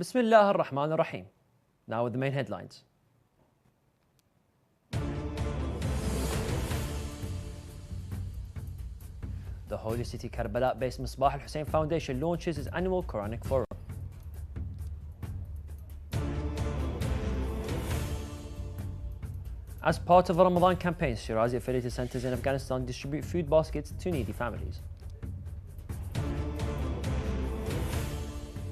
Bismillah ar-Rahman ar-Rahim. Now with the main headlines. The Holy City Karbala-based Misbah al-Hussein Foundation launches its annual Quranic Forum. As part of the Ramadan campaign, Shirazi affiliated centers in Afghanistan distribute food baskets to needy families.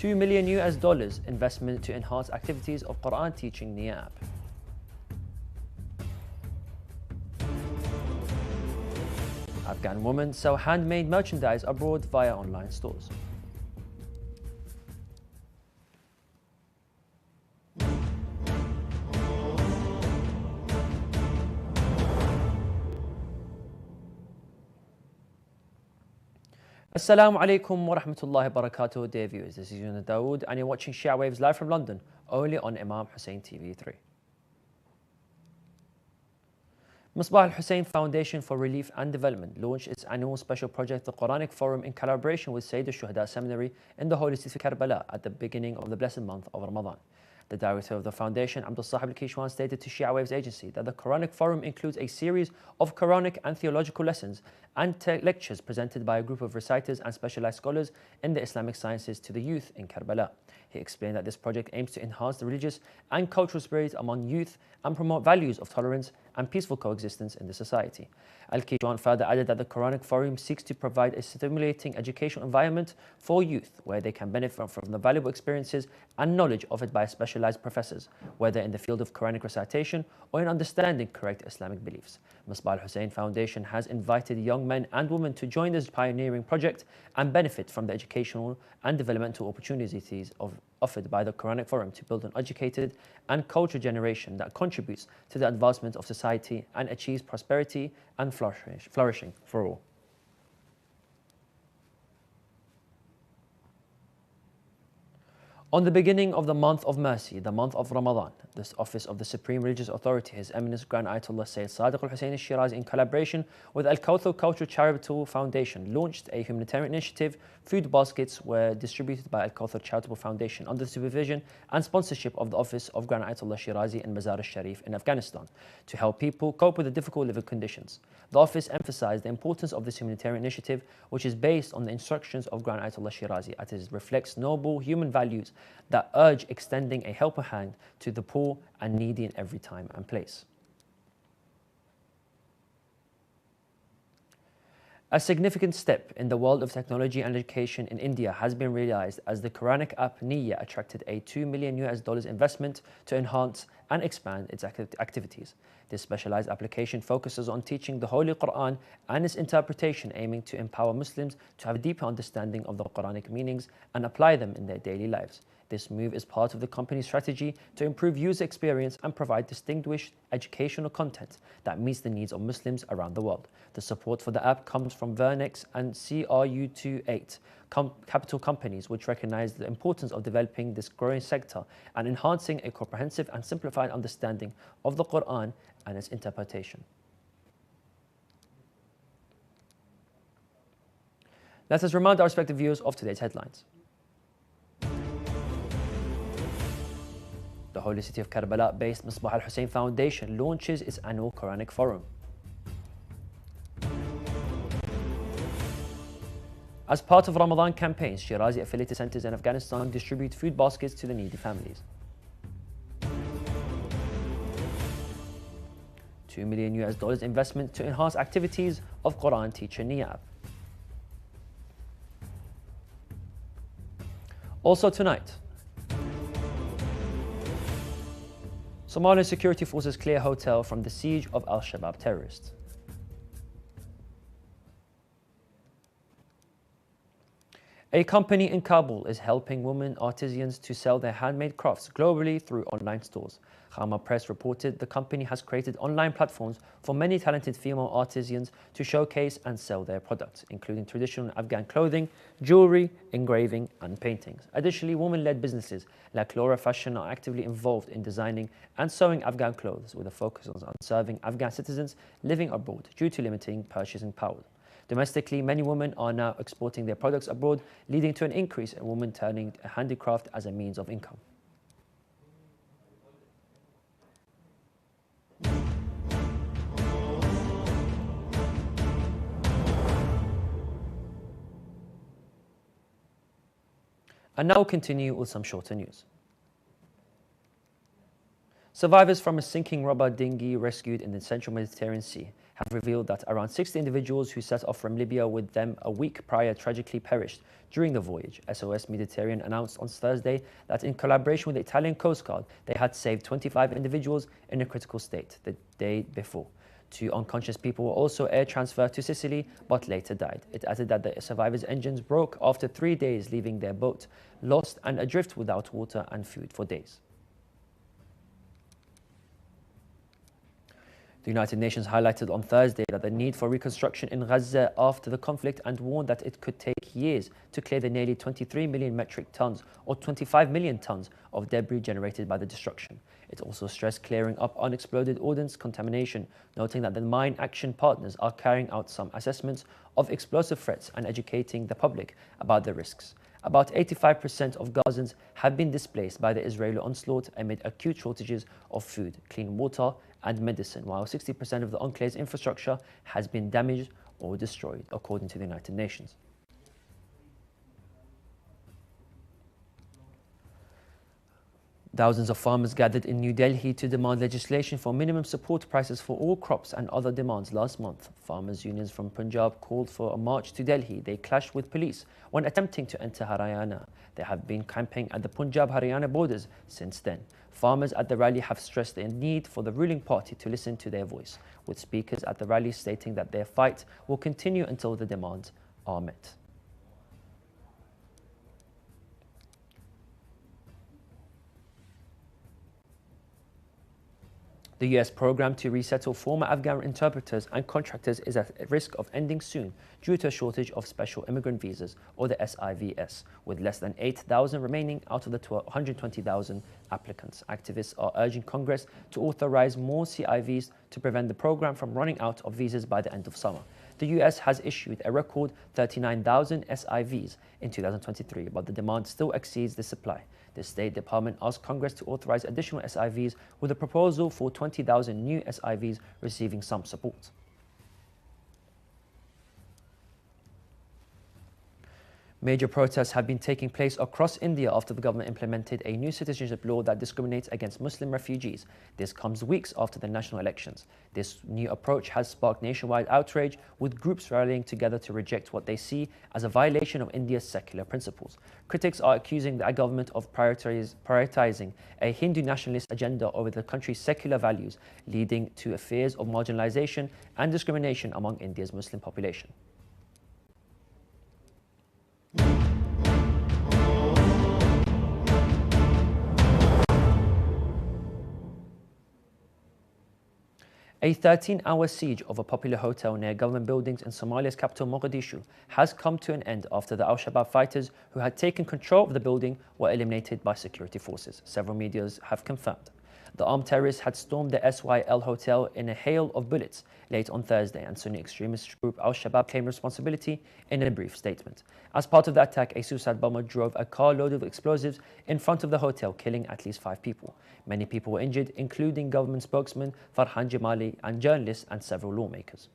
$2 million investment to enhance activities of Quran teaching Nia app. Afghan women sell handmade merchandise abroad via online stores. Assalamu alaikum wa rahmatullahi wa barakatuh, dear viewers. This is Ayub Nouinou Dawood and you're watching Shia Waves live from London, only on Imam Hussein TV 3. Misbah al-Hussein Foundation for Relief and Development launched its annual special project, the Quranic Forum, in collaboration with Sayyid al-Shuhada Seminary in the Holy City of Karbala at the beginning of the blessed month of Ramadan. The director of the foundation, Abdul Sahib al-Kishwan, stated to Shia Waves agency that the Quranic Forum includes a series of Quranic and theological lessons and lectures presented by a group of reciters and specialized scholars in the Islamic sciences to the youth in Karbala. He explained that this project aims to enhance the religious and cultural spirit among youth and promote values of tolerance and peaceful coexistence in the society. Al-Kishwan further added that the Quranic Forum seeks to provide a stimulating educational environment for youth where they can benefit from the valuable experiences and knowledge offered by specialized professors, whether in the field of Quranic recitation or in understanding correct Islamic beliefs. Misbah al-Hussein Foundation has invited young men and women to join this pioneering project and benefit from the educational and developmental opportunities offered by the Quranic Forum to build an educated and cultured generation that contributes to the advancement of society and achieves prosperity and flourishing for all. On the beginning of the month of mercy, the month of Ramadan, the Office of the Supreme Religious Authority, His Eminence Grand Ayatollah Sayyid Sadiq al-Hussein al-Shirazi, in collaboration with Al-Kawthar Cultural Charitable Foundation, launched a humanitarian initiative. Food baskets were distributed by Al-Kawthar Charitable Foundation under the supervision and sponsorship of the Office of Grand Ayatollah Shirazi in Mazar al-Sharif in Afghanistan to help people cope with the difficult living conditions. The office emphasized the importance of this humanitarian initiative, which is based on the instructions of Grand Ayatollah Shirazi, as it reflects noble human values that urge extending a helping hand to the poor and needy in every time and place. A significant step in the world of technology and education in India has been realized as the Quranic app Nia attracted a $2 million investment to enhance and expand its activities. This specialized application focuses on teaching the Holy Quran and its interpretation, aiming to empower Muslims to have a deeper understanding of the Quranic meanings and apply them in their daily lives. This move is part of the company's strategy to improve user experience and provide distinguished educational content that meets the needs of Muslims around the world. The support for the app comes from Vernex and CRU28 capital companies, which recognize the importance of developing this growing sector and enhancing a comprehensive and simplified understanding of the Quran and its interpretation. Let us remind our respective viewers of today's headlines. The Holy City of Karbala-based Misbah al-Hussein Foundation launches its annual Quranic Forum. As part of Ramadan campaigns, Shirazi affiliated centers in Afghanistan distribute food baskets to the needy families. $2 million investment to enhance activities of Quran teacher Nia app. Also tonight, Somalian security forces clear hotel from the siege of Al-Shabaab terrorists. A company in Kabul is helping women artisans to sell their handmade crafts globally through online stores. Khama Press reported the company has created online platforms for many talented female artisans to showcase and sell their products, including traditional Afghan clothing, jewelry, engraving, and paintings. Additionally, women-led businesses like Laura Fashion are actively involved in designing and sewing Afghan clothes with a focus on serving Afghan citizens living abroad due to limiting purchasing power. Domestically, many women are now exporting their products abroad, leading to an increase in women turning to handicraft as a means of income. And now we'll continue with some shorter news. Survivors from a sinking rubber dinghy rescued in the central Mediterranean Sea have revealed that around 60 individuals who set off from Libya with them a week prior tragically perished during the voyage. SOS Mediterranean announced on Thursday that in collaboration with the Italian Coast Guard, they had saved 25 individuals in a critical state the day before. 2 unconscious people were also air transferred to Sicily but later died. It added that the survivors' engines broke after 3 days, leaving their boat lost and adrift without water and food for days. The United Nations highlighted on Thursday that the need for reconstruction in Gaza after the conflict and warned that it could take years to clear the nearly 23 million metric tons or 25 million tons of debris generated by the destruction. It also stressed clearing up unexploded ordnance contamination, noting that the mine action partners are carrying out some assessments of explosive threats and educating the public about the risks. About 85% of Gazans have been displaced by the Israeli onslaught amid acute shortages of food, clean water, and medicine, while 60% of the enclave's infrastructure has been damaged or destroyed, according to the United Nations. Thousands of farmers gathered in New Delhi to demand legislation for minimum support prices for all crops and other demands last month. Farmers' unions from Punjab called for a march to Delhi. They clashed with police when attempting to enter Haryana. They have been camping at the Punjab-Haryana borders since then. Farmers at the rally have stressed the need for the ruling party to listen to their voice, with speakers at the rally stating that their fight will continue until the demands are met. The US program to resettle former Afghan interpreters and contractors is at risk of ending soon due to a shortage of special immigrant visas, or the SIVS, with less than 8,000 remaining out of the 120,000 applicants. Activists are urging Congress to authorize more CIVs to prevent the program from running out of visas by the end of summer. The US has issued a record 39,000 SIVs in 2023, but the demand still exceeds the supply. The State Department asked Congress to authorize additional SIVs, with a proposal for 20,000 new SIVs receiving some support. Major protests have been taking place across India after the government implemented a new citizenship law that discriminates against Muslim refugees. This comes weeks after the national elections. This new approach has sparked nationwide outrage, with groups rallying together to reject what they see as a violation of India's secular principles. Critics are accusing the government of prioritizing a Hindu nationalist agenda over the country's secular values, leading to fears of marginalization and discrimination among India's Muslim population. A 13-hour siege of a popular hotel near government buildings in Somalia's capital Mogadishu has come to an end after the Al-Shabaab fighters who had taken control of the building were eliminated by security forces. Several media have confirmed. The armed terrorists had stormed the SYL hotel in a hail of bullets late on Thursday, and Sunni extremist group Al-Shabaab claimed responsibility in a brief statement. As part of the attack, a suicide bomber drove a car loaded with explosives in front of the hotel, killing at least 5 people. Many people were injured, including government spokesman Farhan Jamali and journalists and several lawmakers.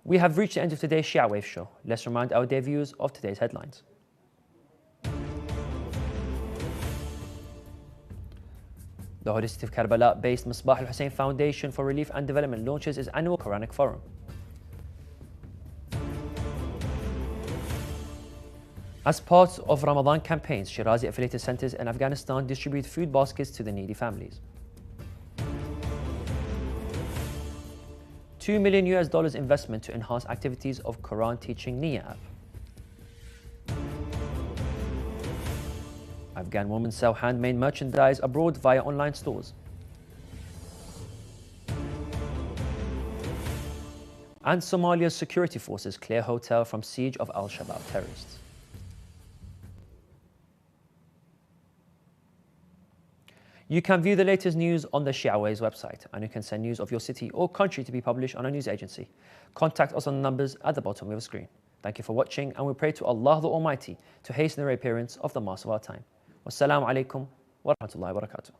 We have reached the end of today's Shia Waves show. Let's remind our dear viewers of today's headlines. The Holy City of Karbala-based Imam Hussein Foundation for Relief and Development launches its annual Quranic Forum. As part of Ramadan campaigns, Shirazi-affiliated centers in Afghanistan distribute food baskets to the needy families. $2 million investment to enhance activities of Quran teaching Nia app. Afghan women sell handmade merchandise abroad via online stores. And Somalia's security forces clear hotel from siege of Al-Shabaab terrorists. You can view the latest news on the Shia Waves website, and you can send news of your city or country to be published on a news agency. Contact us on the numbers at the bottom of the screen. Thank you for watching, and we pray to Allah the Almighty to hasten the reappearance of the Master of our time. Wassalamu alaikum wa rahmatullahi wa barakatuh.